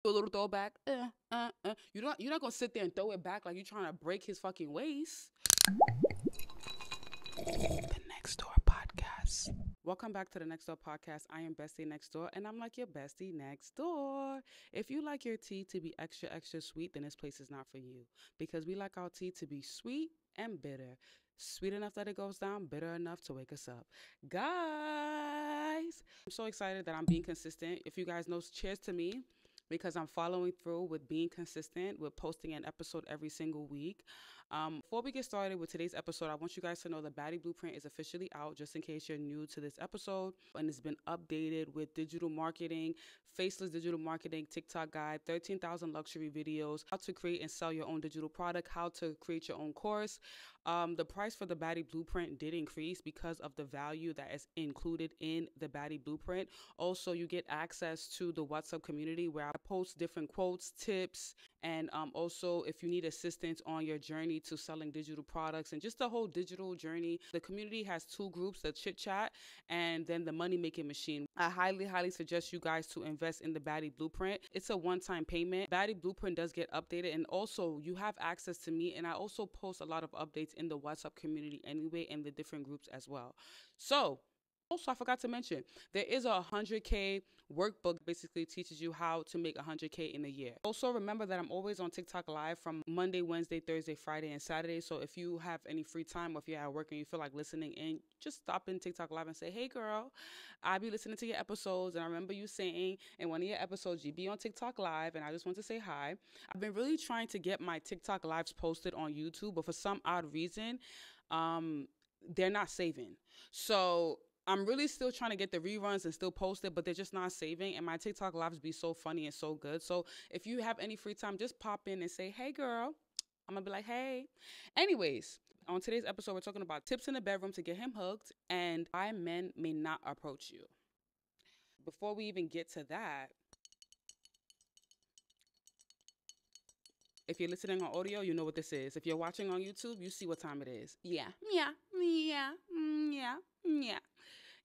A little throwback. You're not gonna sit there and throw it back like you're trying to break his fucking waist. The Next Door Podcast. Welcome back to the Next Door Podcast. I am Bestie Next Door, and I'm like your bestie next door. If you like your tea to be extra, extra sweet, then this place is not for you. Because we like our tea to be sweet and bitter. Sweet enough that it goes down, bitter enough to wake us up. Guys, I'm so excited that I'm being consistent. If you guys know, cheers to me. Because I'm following through with being consistent with posting an episode every single week. Before we get started with today's episode, I want you guys to know the Baddie Blueprint is officially out, just in case you're new to this episode. And it's been updated with digital marketing, faceless digital marketing, TikTok guide, 13,000 luxury videos, how to create and sell your own digital product, how to create your own course. The price for the Baddie Blueprint did increase because of the value that is included in the Baddie Blueprint. Also, you get access to the WhatsApp community where I post different quotes, tips, and also if you need assistance on your journey to selling digital products and just the whole digital journey. The community has two groups, the chit chat and then the money making machine. I highly, highly suggest you guys to invest in the Baddie Blueprint. It's a one-time payment. Baddie Blueprint does get updated, and also you have access to me, and I also post a lot of updates in the WhatsApp community anyway, and the different groups as well. So also, I forgot to mention, there is a 100K workbook, basically teaches you how to make 100K in a year. Also, remember that I'm always on TikTok live from Monday, Wednesday, Thursday, Friday, and Saturday. So if you have any free time, or if you're at work and you feel like listening in, just stop in TikTok live and say, hey girl, I be listening to your episodes. And I remember you saying in one of your episodes, you be on TikTok live. And I just want to say hi. I've been really trying to get my TikTok lives posted on YouTube, but for some odd reason, they're not saving. So I'm really still trying to get the reruns and still post it, but they're just not saving. And my TikTok lives be so funny and so good. So if you have any free time, just pop in and say, hey girl. I'm gonna be like, hey. Anyways, on today's episode, we're talking about tips in the bedroom to get him hooked and why men may not approach you. Before we even get to that, if you're listening on audio, you know what this is. If you're watching on YouTube, you see what time it is. Yeah.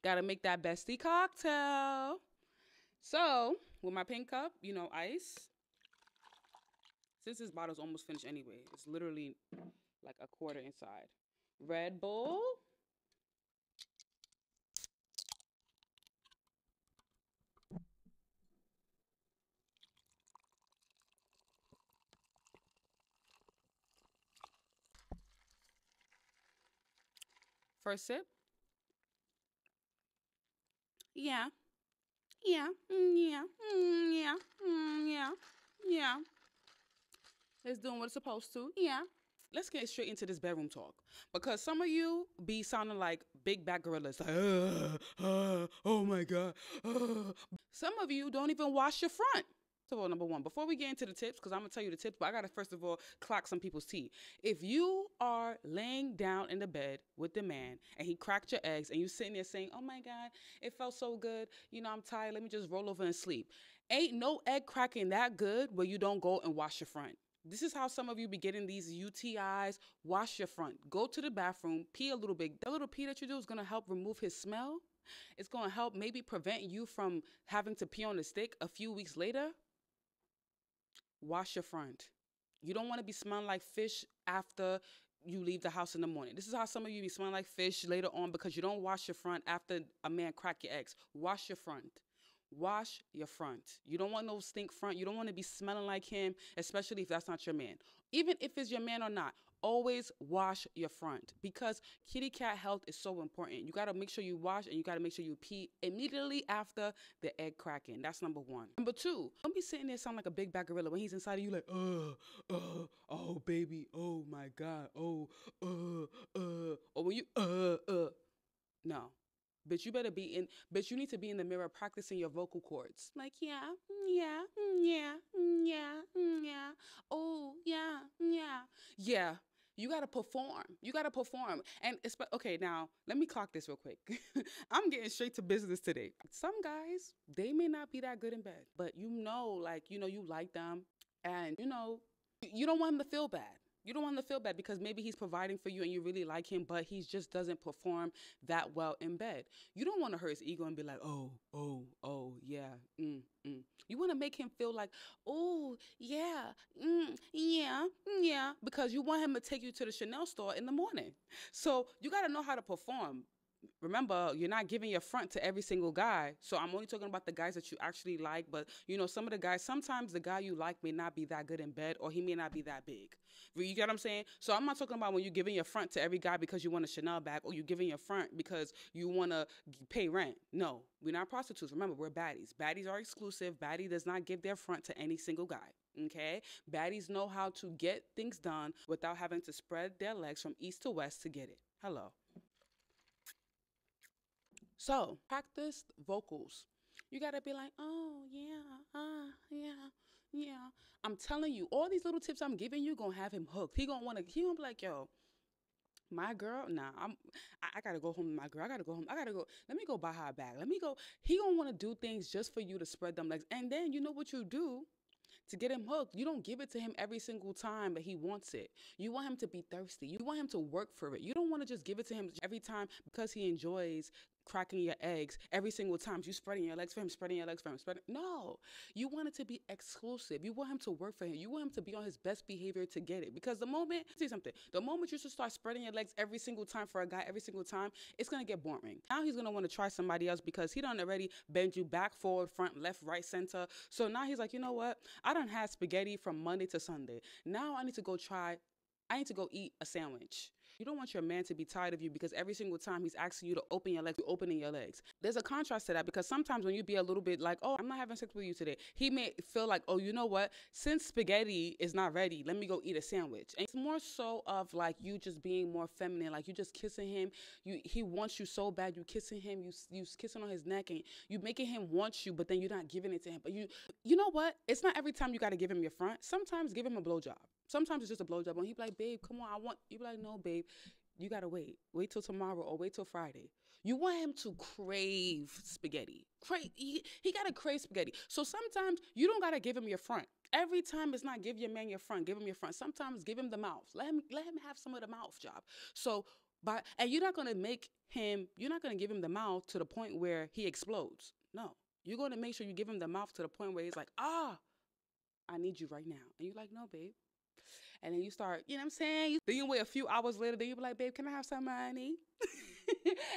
Gotta make that bestie cocktail. So, with my pink cup, ice. Since this bottle's almost finished anyway, it's literally like a quarter inside. Red Bull. First sip. Yeah. It's doing what it's supposed to. Yeah. Let's get straight into this bedroom talk. Because some of you be sounding like big back gorillas. Like, oh my God. Some of you don't even wash your front. So, number one, before we get into the tips, because I'm going to tell you the tips, but I got to first of all clock some people's tea. If you are laying down in the bed with the man and he cracked your eggs and you sitting there saying, oh my God, it felt so good. I'm tired. Let me just roll over and sleep. Ain't no egg cracking that good where you don't go and wash your front. This is how some of you be getting these UTIs. Wash your front. Go to the bathroom. Pee a little bit. That little pee that you do is going to help remove his smell. It's going to help maybe prevent you from having to pee on the stick a few weeks later. Wash your front. You don't want to be smelling like fish after you leave the house in the morning. This is how some of you be smelling like fish later on because you don't wash your front after a man crack your eggs. Wash your front. Wash your front. You don't want no stink front. You don't want to be smelling like him, especially if that's not your man. Even if it's your man or not, always wash your front because kitty cat health is so important. You got to make sure you wash and you got to make sure you pee immediately after the egg cracking. That's number one. Number two, don't be sitting there sounding like a big back gorilla when he's inside of you like, oh, baby, oh my God, or when you, no. Bitch, you better be in, bitch, you need to be in the mirror practicing your vocal cords. Like, oh, yeah. You got to perform. You got to perform. And, okay, now, let me clock this real quick. I'm getting straight to business today. Some guys, they may not be that good in bed, but you like them, and, you don't want them to feel bad. You don't want to feel bad because maybe he's providing for you and you really like him, but he just doesn't perform that well in bed. You don't want to hurt his ego and be like, yeah, You want to make him feel like, oh, yeah, yeah, because you want him to take you to the Chanel store in the morning. So you got to know how to perform. Remember, you're not giving your front to every single guy. So I'm only talking about the guys that you actually like. But, some of the guys, sometimes the guy you like may not be that good in bed, or he may not be that big. You get what I'm saying? So I'm not talking about when you're giving your front to every guy because you want a Chanel bag, or you're giving your front because you want to pay rent. No, we're not prostitutes. Remember, we're baddies. Baddies are exclusive. Baddie does not give their front to any single guy. Okay? Baddies know how to get things done without having to spread their legs from east to west to get it. Hello. So, practice vocals. You got to be like, oh, yeah. I'm telling you, all these little tips I'm giving you going to have him hooked. He going to be like, yo, my girl, nah, I got to go home with my girl. I got to go home. Let me go buy her a bag. He going to want to do things just for you to spread them legs. And then you know what you do? To get him hooked, you don't give it to him every single time that he wants it. You want him to be thirsty. You want him to work for it. You don't want to just give it to him every time because he enjoys cracking your eggs every single time. You spreading your legs for him, spreading your legs for him. No, you want it to be exclusive. You want him to work for him. You want him to be on his best behavior to get it. Because the moment you should start spreading your legs every single time for a guy, every single time, it's going to get boring. Now he's going to want to try somebody else because he done already bend you back, forward, front, left, right, center. So now he's like, you know what? I done had spaghetti from Monday to Sunday. Now I need to go eat a sandwich. You don't want your man to be tired of you because every single time he's asking you to open your legs, you're opening your legs. There's a contrast to that because sometimes when you be a little bit like, oh, I'm not having sex with you today, he may feel like, oh, you know what? Since spaghetti is not ready, let me go eat a sandwich. And it's more so of like you just being more feminine, like you just kissing him. He wants you so bad. You kissing him, you kissing on his neck, and you making him want you, but then you're not giving it to him. But you know what? It's not every time you got to give him your front. Sometimes give him a blowjob. Sometimes it's just a blowjob. And he be like, babe, come on, you be like, no, babe, you got to wait. Wait till tomorrow or wait till Friday. You want him to crave spaghetti. He got to crave spaghetti. So sometimes you don't got to give him your front. Every time it's not give your man your front, give him your front. Sometimes give him the mouth. Let him have some of the mouth job. So, and you're not going to give him the mouth to the point where he explodes. No, you're going to make sure you give him the mouth to the point where he's like, I need you right now. And you're like, no, babe. And then you start, you know what I'm saying? Then you wait a few hours later, then you be like, babe, can I have some money?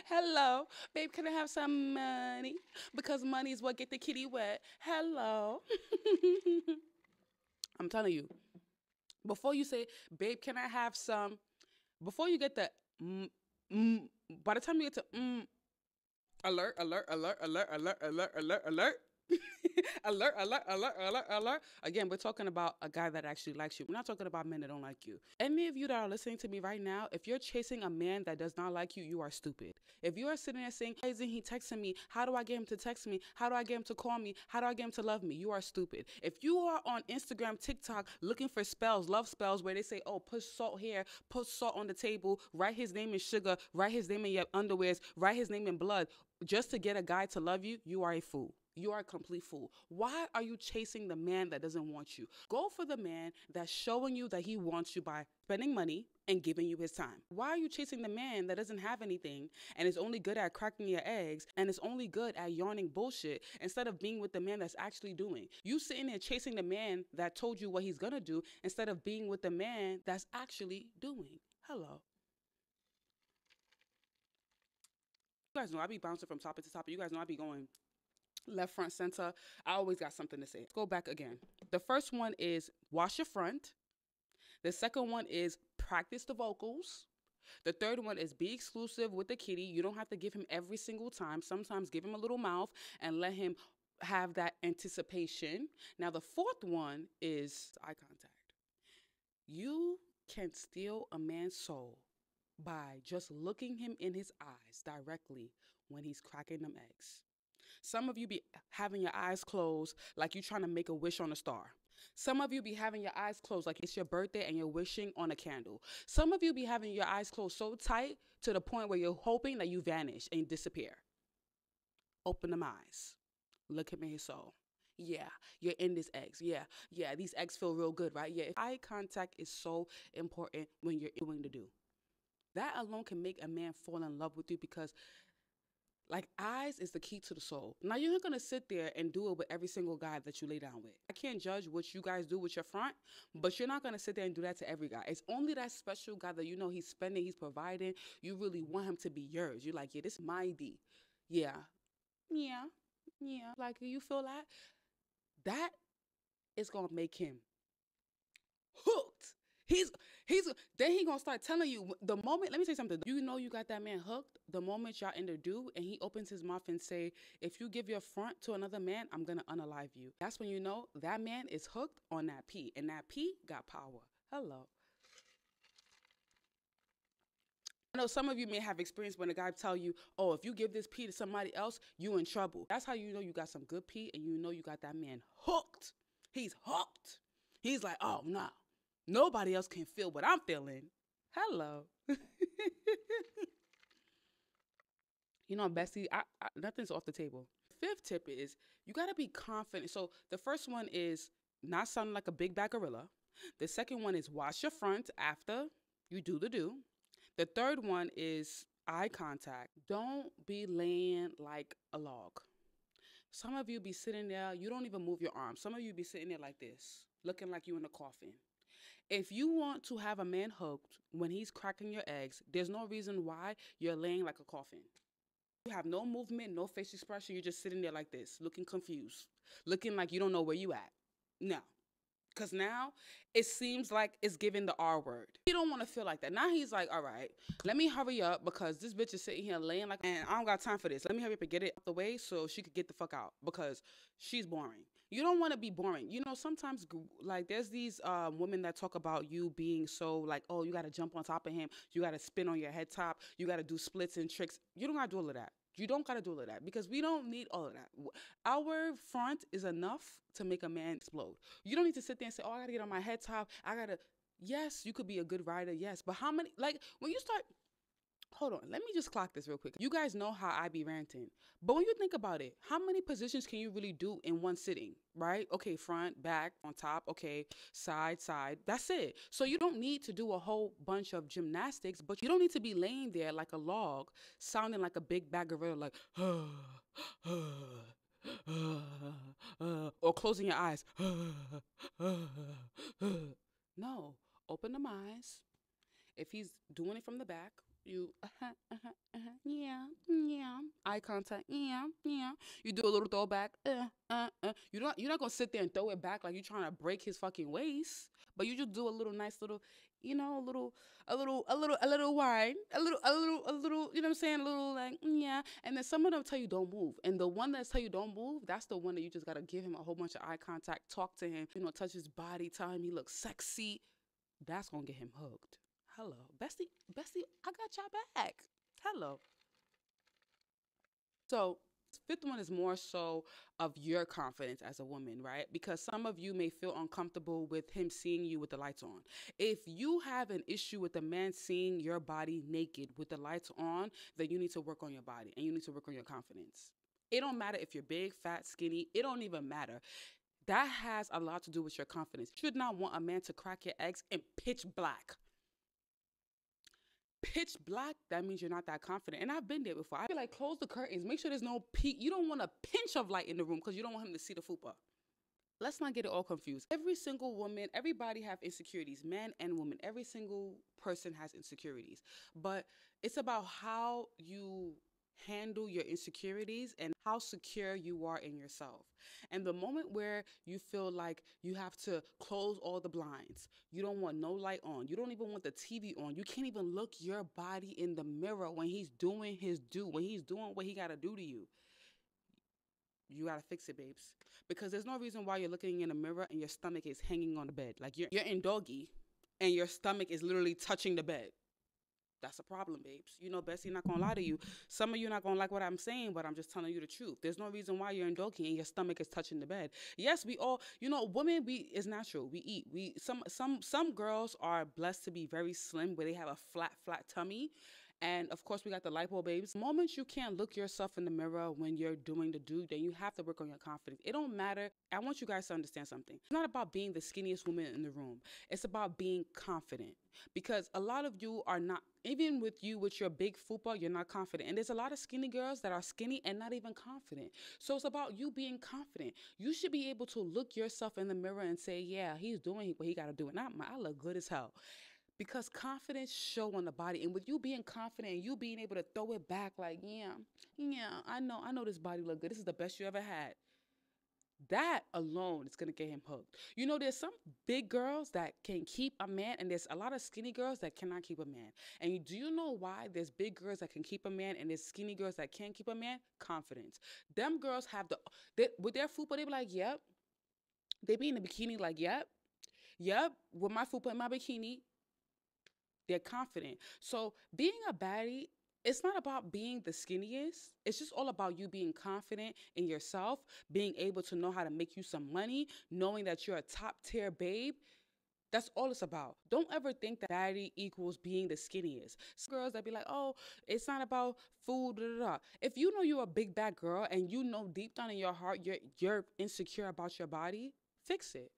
Hello. Babe, can I have some money? Because money is what get the kitty wet. Hello. I'm telling you, before you say, babe, can I have some? Before you get the by the time you get to alert. Alert. Again, we're talking about a guy that actually likes you. We're not talking about men that don't like you. Any of you that are listening to me right now, if you're chasing a man that does not like you, you are stupid. If you are sitting there saying, why isn't he texting me? How do I get him to text me? How do I get him to call me? How do I get him to love me? You are stupid. If you are on Instagram, TikTok, looking for spells, love spells, where they say, oh, put salt here, put salt on the table, write his name in sugar, write his name in your underwears, write his name in blood, just to get a guy to love you, you are a fool. You are a complete fool. Why are you chasing the man that doesn't want you? Go for the man that's showing you that he wants you by spending money and giving you his time. Why are you chasing the man that doesn't have anything and is only good at cracking your eggs and is only good at yarning bullshit instead of being with the man that's actually doing? You sitting there chasing the man that told you what he's gonna do instead of being with the man that's actually doing. Hello. You guys know I be bouncing from topic to topic. You guys know I be going left, front, center. I always got something to say. Let's go back again. The first one is wash your front. The second one is practice the vocals. The third one is be exclusive with the kitty. You don't have to give him every single time. Sometimes give him a little mouth and let him have that anticipation. Now, the fourth one is eye contact. You can steal a man's soul by just looking him in his eyes directly when he's cracking them eggs. Some of you be having your eyes closed like you're trying to make a wish on a star. Some of you be having your eyes closed like it's your birthday and you're wishing on a candle. Some of you be having your eyes closed so tight to the point where you're hoping that you vanish and disappear. Open them eyes. Look him in his soul. Yeah, you're in this eggs. Yeah, yeah, these eggs feel real good, right? Yeah, eye contact is so important when you're doing the do. That alone can make a man fall in love with you because like eyes is the key to the soul. Now you're not gonna sit there and do it with every single guy that you lay down with. I can't judge what you guys do with your front, but you're not gonna sit there and do that to every guy. It's only that special guy that you know he's spending, he's providing. You really want him to be yours. You're like, yeah, this is my D. Yeah, yeah, yeah. Like you feel that? That is gonna make him hooked. He's he's then he gonna start telling you the moment. Let me say something. You know you got that man hooked the moment y'all in the do, and he opens his mouth and say, "If you give your front to another man, I'm gonna unalive you." That's when you know that man is hooked on that P, and that P got power. Hello. I know some of you may have experience when a guy tell you, "Oh, if you give this P to somebody else, you in trouble." That's how you know you got some good P, and you know you got that man hooked. He's hooked. He's like, "Oh no, nobody else can feel what I'm feeling." Hello. You know, Bessie, nothing's off the table. Fifth tip is you got to be confident. So the first one is not sounding like a big bad gorilla. The second one is wash your front after you do the do. The third one is eye contact. Don't be laying like a log. Some of you be sitting there, you don't even move your arms. Some of you be sitting there like this, looking like you in a coffin. If you want to have a man hooked when he's cracking your eggs, there's no reason why you're laying like a coffin. You have no movement, no face expression. You're just sitting there like this, looking confused, looking like you don't know where you at. No. Because now it seems like it's giving the R word. He don't want to feel like that. Now he's like, all right, let me hurry up because this bitch is sitting here laying like, and I don't got time for this. Let me hurry up and get it out the way so she could get the fuck out because she's boring. You don't want to be boring. You know, sometimes like there's these women that talk about you being so like, oh, you got to jump on top of him. You got to spin on your head top. You got to do splits and tricks. You don't got to do all of that. You don't got to do all of that because we don't need all of that. Our front is enough to make a man explode. You don't need to sit there and say, oh, I got to get on my head top. I got to, yes, you could be a good rider. Yes. But how many, like when you start, hold on, let me just clock this real quick. You guys know how I be ranting. But when you think about it, how many positions can you really do in one sitting, right? Okay, front, back, on top, okay, side, side. That's it. So you don't need to do a whole bunch of gymnastics, but you don't need to be laying there like a log, sounding like a big bag of like, or closing your eyes. No, open them eyes. If he's doing it from the back, you yeah, yeah, eye contact, yeah, yeah. You do a little throwback, You're not gonna sit there and throw it back like you're trying to break his fucking waist, but you just do a little nice little, you know, a little wide, a little. You know what I'm saying? A little like yeah. And then some of them tell you don't move, and the one that tell you don't move, that's the one that you just gotta give him a whole bunch of eye contact, talk to him, you know, touch his body, tell him he looks sexy. That's gonna get him hooked. Hello. Bestie, I got y'all back. Hello. So, fifth one is more so of your confidence as a woman, right? Because some of you may feel uncomfortable with him seeing you with the lights on. If you have an issue with a man seeing your body naked with the lights on, then you need to work on your body and you need to work on your confidence. It don't matter if you're big, fat, skinny. It don't even matter. That has a lot to do with your confidence. You should not want a man to crack your eggs in pitch black. Pitch black, that means you're not that confident. And I've been there before. I feel like close the curtains, make sure there's no peak. You don't want a pinch of light in the room because you don't want him to see the fupa. Let's not get it all confused. Every single woman, everybody have insecurities, men and women. Every single person has insecurities. But it's about how you handle your insecurities and how secure you are in yourself. And the moment where you feel like you have to close all the blinds, you don't want no light on, you don't even want the TV on, you can't even look your body in the mirror when he's doing his do, when he's doing what he got to do to you. You got to fix it, babes. Because there's no reason why you're looking in the mirror and your stomach is hanging on the bed. Like you're in doggy and your stomach is literally touching the bed. That's a problem, babes. You know, Bessie, not gonna lie to you. Some of you not gonna like what I'm saying, but I'm just telling you the truth. There's no reason why you're in doggy and your stomach is touching the bed. Yes, we all, you know, women, it's natural. We eat. Some girls are blessed to be very slim, where they have a flat tummy, And of course, we got the lipo babes. The moment you can't look yourself in the mirror when you're doing the do, then you have to work on your confidence. It don't matter. I want you guys to understand something. It's not about being the skinniest woman in the room. It's about being confident, because a lot of you are not, even with you with your big fupa, you're not confident. And there's a lot of skinny girls that are skinny and not even confident. So it's about you being confident. You should be able to look yourself in the mirror and say, yeah, he's doing what he got to do. And I look good as hell. Because confidence show on the body. And with you being confident and you being able to throw it back like, yeah, I know this body look good. This is the best you ever had. That alone is going to get him hooked. You know, there's some big girls that can keep a man, and there's a lot of skinny girls that cannot keep a man. And do you know why there's big girls that can keep a man and there's skinny girls that can't keep a man? Confidence. Them girls have with their fupa, they be like, yep. They be in the bikini like, yep, with my fupa in my bikini. They're confident. So being a baddie, it's not about being the skinniest. It's just all about you being confident in yourself, being able to know how to make you some money, knowing that you're a top tier babe. That's all it's about. Don't ever think that baddie equals being the skinniest. Some girls that be like, oh, it's not about food, da, da, da. If you know you're a big bad girl and you know deep down in your heart you're insecure about your body, fix it.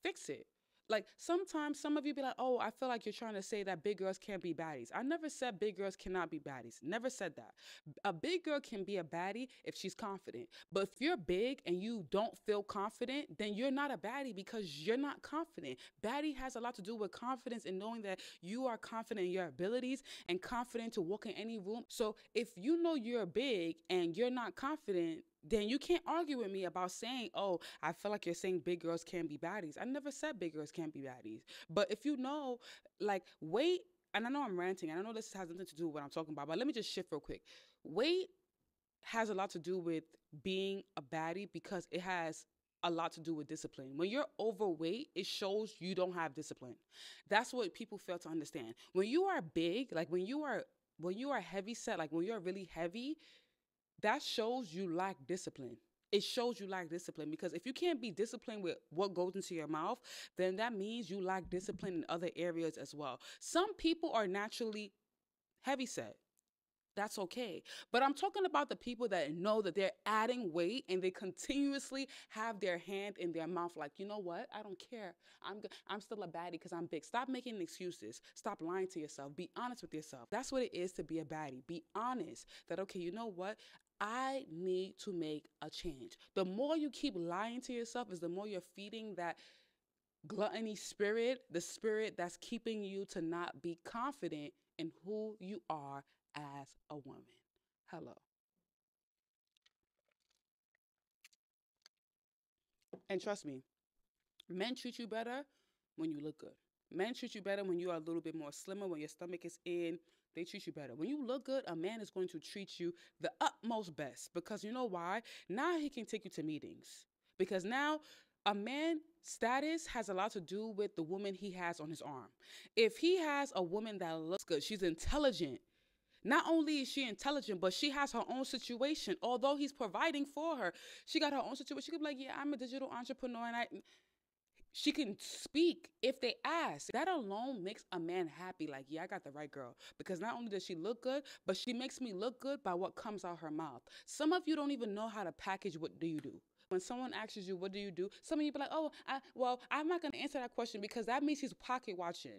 Fix it. Like sometimes some of you be like, oh, I feel like you're trying to say that big girls can't be baddies. I never said big girls cannot be baddies. Never said that. A big girl can be a baddie if she's confident. But if you're big and you don't feel confident, then you're not a baddie because you're not confident. Baddie has a lot to do with confidence and knowing that you are confident in your abilities and confident to walk in any room. So if you know you're big and you're not confident, then you can't argue with me about saying, oh, I feel like you're saying big girls can't be baddies. I never said big girls can't be baddies. But if you know, like, weight, and I know I'm ranting, and I know this has nothing to do with what I'm talking about, but let me just shift real quick. Weight has a lot to do with being a baddie because it has a lot to do with discipline. When you're overweight, it shows you don't have discipline. That's what people fail to understand. When you are big, like when you are heavy set, like when you're really heavy, that shows you lack discipline. It shows you lack discipline because if you can't be disciplined with what goes into your mouth, then that means you lack discipline in other areas as well. Some people are naturally heavy set. That's okay. But I'm talking about the people that know that they're adding weight and they continuously have their hand in their mouth like, you know what? I don't care. I'm still a baddie because I'm big. Stop making excuses. Stop lying to yourself. Be honest with yourself. That's what it is to be a baddie. Be honest that, okay, you know what? I need to make a change. The more you keep lying to yourself is the more you're feeding that gluttony spirit, the spirit that's keeping you to not be confident in who you are as a woman. Hello. And trust me, men treat you better when you look good. Men treat you better when you are a little bit more slimmer, when your stomach is in. They treat you better. When you look good, a man is going to treat you the utmost best because you know why? Now he can take you to meetings. Because now a man's status has a lot to do with the woman he has on his arm. If he has a woman that looks good, she's intelligent. Not only is she intelligent, but she has her own situation. Although he's providing for her, she got her own situation. She could be like, yeah, I'm a digital entrepreneur and she can speak if they ask. That alone makes a man happy. Like, yeah, I got the right girl. Because not only does she look good, but she makes me look good by what comes out her mouth. Some of you don't even know how to package what do you do. When someone asks you, what do you do? Some of you be like, oh, I'm not going to answer that question because that means he's pocket watching.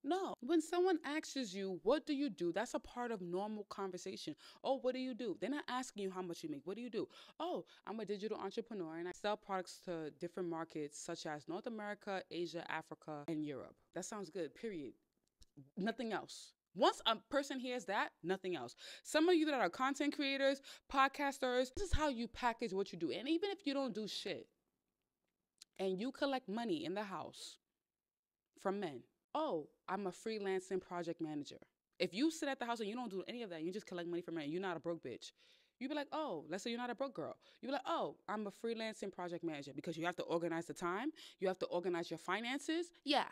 No. When someone asks you, what do you do? That's a part of normal conversation. Oh, what do you do? They're not asking you how much you make. What do you do? Oh, I'm a digital entrepreneur and I sell products to different markets such as North America, Asia, Africa, and Europe. That sounds good, period. Nothing else. Once a person hears that, nothing else. Some of you that are content creators, podcasters, this is how you package what you do. And even if you don't do shit and you collect money in the house from men, oh, I'm a freelancing project manager. If you sit at the house and you don't do any of that, you just collect money from men, you're not a broke bitch. You be like, oh, let's say you're not a broke girl. You be like, oh, I'm a freelancing project manager because you have to organize the time. You have to organize your finances. Yeah,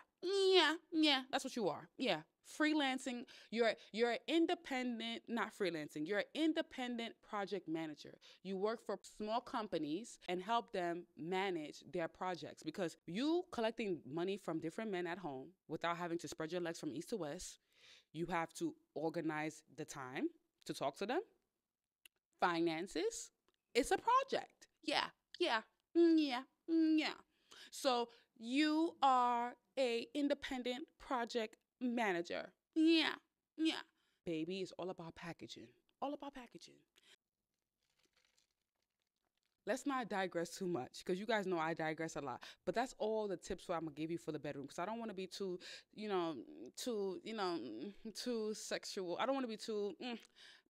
that's what you are. Yeah, freelancing. You're an independent, not freelancing. You're an independent project manager. You work for small companies and help them manage their projects because you collecting money from different men at home without having to spread your legs from east to west. You have to organize the time to talk to them. Finances. It's a project. Yeah, yeah, yeah, yeah. So you are a independent project manager. Yeah, yeah. Baby, it's all about packaging. All about packaging. Let's not digress too much because you guys know I digress a lot. But that's all the tips I'm gonna give you for the bedroom because I don't want to be too, too sexual. I don't want to be too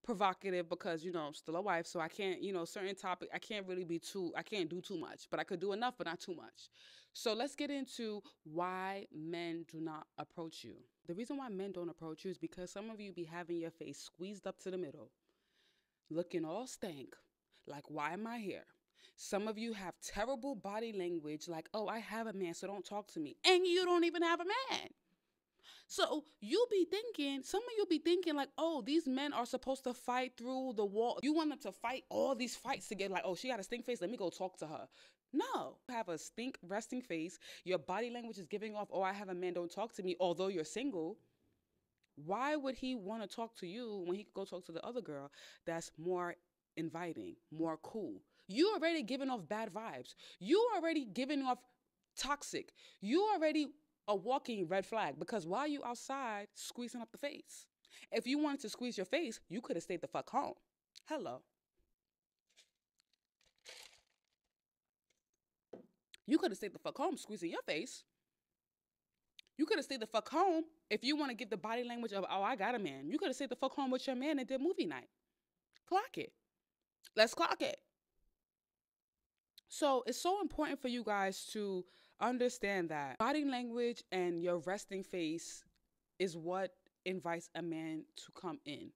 provocative because I'm still a wife, so I can't, certain topic. I can't really be too. I can't do too much, but I could do enough, but not too much. So let's get into why men do not approach you. The reason why men don't approach you is because some of you be having your face squeezed up to the middle, looking all stank. Like, why am I here? Some of you have terrible body language, like, oh, I have a man, so don't talk to me. And you don't even have a man. So some of you be thinking like, oh, these men are supposed to fight through the wall. You want them to fight all these fights to get like, oh, she got a stink face. Let me go talk to her. No, you have a stink resting face. Your body language is giving off, oh, I have a man, don't talk to me. Although you're single, why would he want to talk to you when he could go talk to the other girl that's more inviting, more cool? You already giving off bad vibes. You already giving off toxic. You already a walking red flag because why are you outside squeezing up the face? If you wanted to squeeze your face, you could have stayed the fuck home. Hello. You could have stayed the fuck home squeezing your face. You could have stayed the fuck home if you want to give the body language of, oh, I got a man. You could have stayed the fuck home with your man and did movie night. Clock it. Let's clock it. So it's so important for you guys to understand that body language and your resting face is what invites a man to come in.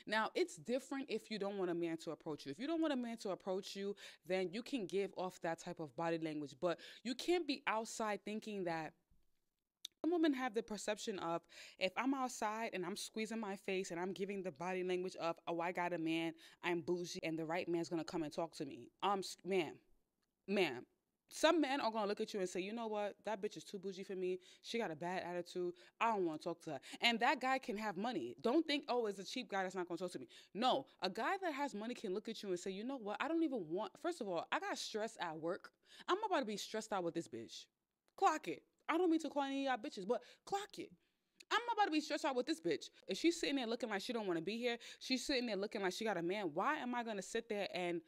Now, it's different if you don't want a man to approach you. If you don't want a man to approach you, then you can give off that type of body language. But you can't be outside thinking that some women have the perception of if I'm outside and I'm squeezing my face and I'm giving the body language of, oh, I got a man, I'm bougie, and the right man's going to come and talk to me. Ma'am, some men are going to look at you and say, you know what? That bitch is too bougie for me. She got a bad attitude. I don't want to talk to her. And that guy can have money. Don't think, oh, it's a cheap guy that's not going to talk to me. No, a guy that has money can look at you and say, you know what? I don't even want, first of all, I got stress at work. I'm about to be stressed out with this bitch. Clock it. I don't mean to call any of y'all bitches, but clock it. I'm about to be stressed out with this bitch. If she's sitting there looking like she don't want to be here, she's sitting there looking like she got a man, why am I going to sit there and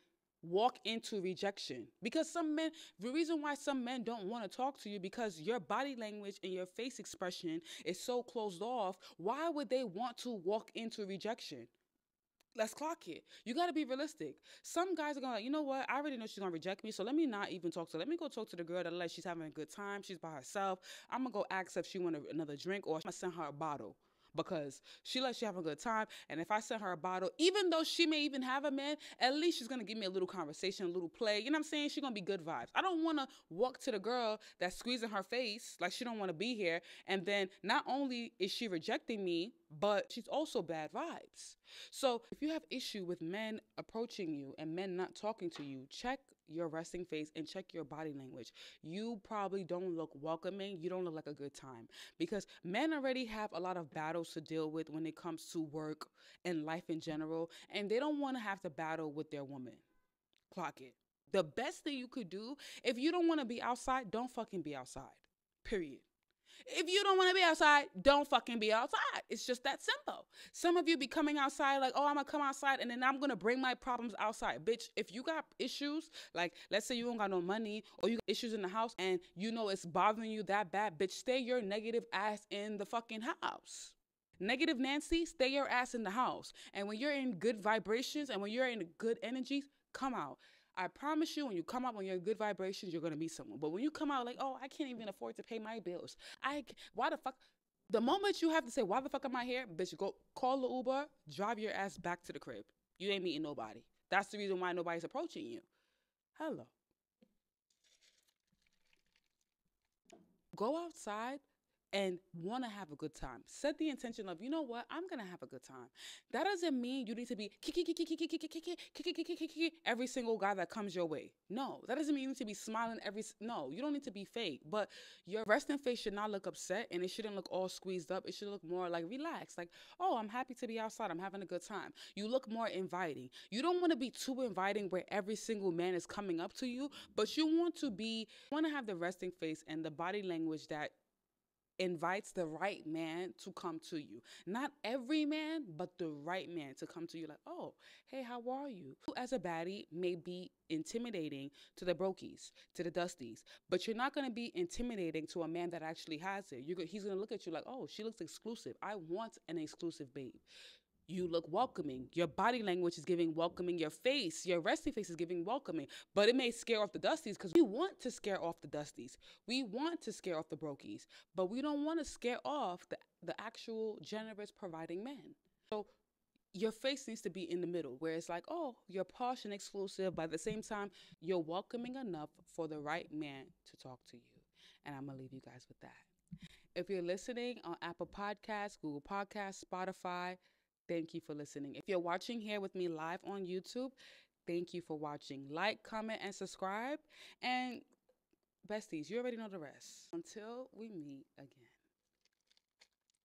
walk into rejection? Because the reason why some men don't want to talk to you because your body language and your face expression is so closed off. Why would they want to walk into rejection? Let's clock it. You got to be realistic. Some guys are going to, you know what? I already know she's going to reject me, so let me not even talk to her. Let me go talk to the girl that like she's having a good time. She's by herself. I'm going to go ask if she want another drink or I'm going to send her a bottle. Because she lets you have a good time. And if I send her a bottle, even though she may even have a man, at least she's going to give me a little conversation, a little play. You know what I'm saying? She's going to be good vibes. I don't want to walk to the girl that's squeezing her face like she don't want to be here. And then not only is she rejecting me, but she's also bad vibes. So if you have issue with men approaching you and men not talking to you, check your resting face and check your body language. You probably don't look welcoming. You don't look like a good time because men already have a lot of battles to deal with when it comes to work and life in general, and they don't want to have to battle with their woman. Clock it. The best thing you could do, if you don't want to be outside, don't fucking be outside. Period. If you don't want to be outside, don't fucking be outside. It's just that simple. Some of you be coming outside like, oh, I'm going to come outside and then I'm going to bring my problems outside. Bitch, if you got issues, like let's say you don't got no money or you got issues in the house and you know it's bothering you that bad, bitch, stay your negative ass in the fucking house. Negative Nancy, stay your ass in the house. And when you're in good vibrations and when you're in good energies, come out. I promise you, when you come out, when you're in good vibrations, you're going to meet someone. But when you come out like, oh, I can't even afford to pay my bills. Why the fuck? The moment you have to say, why the fuck am I here? Bitch, go call the Uber, drive your ass back to the crib. You ain't meeting nobody. That's the reason why nobody's approaching you. Hello. Go outside and want to have a good time. Set the intention of, you know what, I'm going to have a good time. That doesn't mean you need to be every single guy that comes your way. No, that doesn't mean you need to be smiling no, you don't need to be fake. But your resting face should not look upset, and it shouldn't look all squeezed up. It should look more like relaxed. Like, oh, I'm happy to be outside. I'm having a good time. You look more inviting. You don't want to be too inviting where every single man is coming up to you, but you want to have the resting face and the body language that invites the right man to come to you. Not every man, but the right man to come to you like, oh, hey, how are you? As a baddie may be intimidating to the brokies, to the dusties, but you're not going to be intimidating to a man that actually has it. He's going to look at you like, oh, she looks exclusive. I want an exclusive babe. You look welcoming. Your body language is giving welcoming. Your face, your resting face is giving welcoming. But it may scare off the dusties because we want to scare off the dusties. We want to scare off the brokies. But we don't want to scare off the actual generous providing men. So your face needs to be in the middle where it's like, oh, you're posh and exclusive, but at the same time, you're welcoming enough for the right man to talk to you. And I'm going to leave you guys with that. If you're listening on Apple Podcasts, Google Podcasts, Spotify, thank you for listening. If you're watching here with me live on YouTube, thank you for watching. Like, comment, and subscribe. And besties, you already know the rest. Until we meet again.